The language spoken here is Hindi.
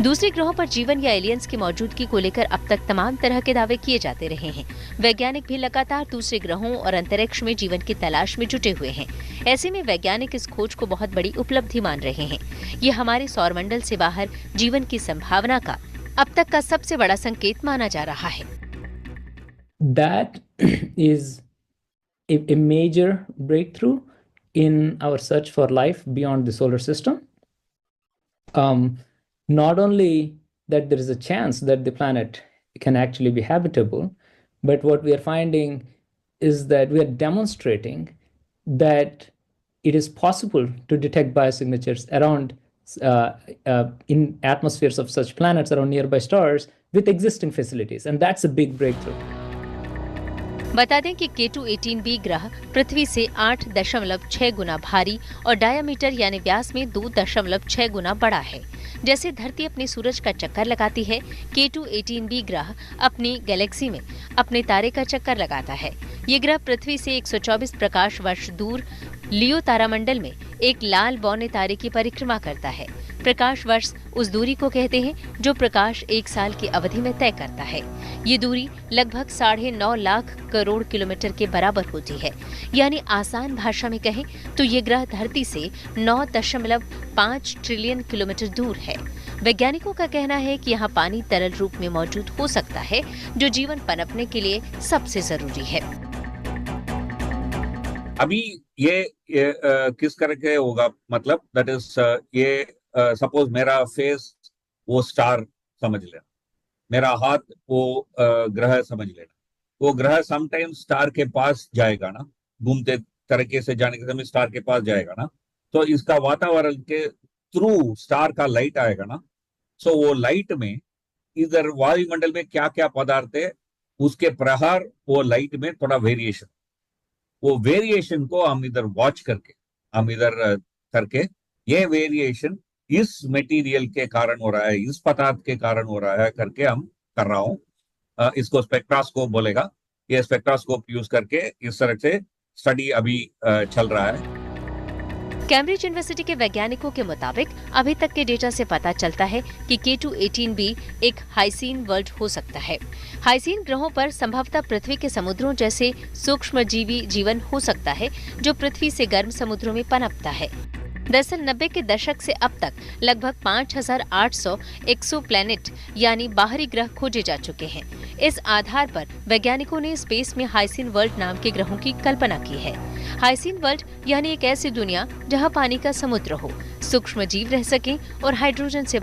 दूसरे ग्रहों पर जीवन या एलियंस की मौजूदगी को लेकर अब तक तमाम तरह के दावे किए जाते रहे हैं। वैज्ञानिक भी लगातार दूसरे ग्रहों और अंतरिक्ष में जीवन की तलाश में जुटे हुए हैं। ऐसे में वैज्ञानिक इस खोज को बहुत बड़ी उपलब्धि मान रहे हैं। ये हमारे सौरमंडल से बाहर जीवन की संभावना का अब तक का सबसे बड़ा संकेत माना जा रहा है। That is a major breakthrough in our search for life beyond the solar system. Not only that there is a chance that the planet can actually be habitable, but what we are finding is that we are demonstrating that it is possible to detect biosignatures around in atmospheres of such planets around nearby stars with existing facilities, and that's a big breakthrough. बता दें कि K2-18b ग्रह पृथ्वी से 8.6 गुना भारी और डायामीटर यानी व्यास में 2.6 गुना बड़ा है। जैसे धरती अपने सूरज का चक्कर लगाती है, K2-18b ग्रह अपनी गैलेक्सी में अपने तारे का चक्कर लगाता है। ये ग्रह पृथ्वी से 124 प्रकाश वर्ष दूर लियो तारामंडल में एक लाल बौने तारे की परिक्रमा करता है। प्रकाश वर्ष उस दूरी को कहते हैं जो प्रकाश एक साल की अवधि में तय करता है। ये दूरी लगभग 9.5 लाख करोड़ किलोमीटर के बराबर होती है। यानी आसान भाषा में कहें तो ये ग्रह धरती से 9.5 ट्रिलियन किलोमीटर दूर है। वैज्ञानिकों का कहना है कि यहाँ पानी तरल रूप में मौजूद हो सकता है, जो जीवन पनपने के लिए सबसे जरूरी है। अभी ये किस तरह के होगा, मतलब दैट इज ये सपोज मेरा फेस वो स्टार समझ लेना, मेरा हाथ वो ग्रह समझ लेना। वो ग्रह समटाइम स्टार के पास जाएगा ना, घूमते तरीके से जाने के समय स्टार के पास जाएगा ना, तो इसका वातावरण के थ्रू स्टार का लाइट आएगा ना। सो वो लाइट में इधर वायुमंडल में क्या क्या पदार्थ है, उसके प्रहार वो लाइट में थोड़ा वेरिएशन, वो वेरिएशन को हम इधर वॉच करके, हम इधर करके ये वेरिएशन इस मटेरियल के कारण हो रहा है, इस पदार्थ के कारण हो रहा है करके हम कर रहा हूं। इसको स्पेक्ट्रास्कोप बोलेगा। ये स्पेक्ट्रास्कोप यूज करके इस तरह से स्टडी अभी चल रहा है। कैम्ब्रिज यूनिवर्सिटी के वैज्ञानिकों के मुताबिक अभी तक के डेटा से पता चलता है कि K2-18b एक हाइसीन वर्ल्ड हो सकता है। हाइसीन ग्रहों पर संभवतः पृथ्वी के समुद्रों जैसे सूक्ष्मजीवी जीवन हो सकता है, जो पृथ्वी से गर्म समुद्रों में पनपता है। दरअसल 90 के दशक से अब तक लगभग 5,800 एक्सोप्लैनेट यानी बाहरी ग्रह खोजे जा चुके हैं। इस आधार पर वैज्ञानिकों ने स्पेस में हाइसीन वर्ल्ड नाम के ग्रहों की कल्पना की है। हाइसीन वर्ल्ड यानी एक ऐसी दुनिया जहां पानी का समुद्र हो, सूक्ष्म जीव रह सकें और हाइड्रोजन से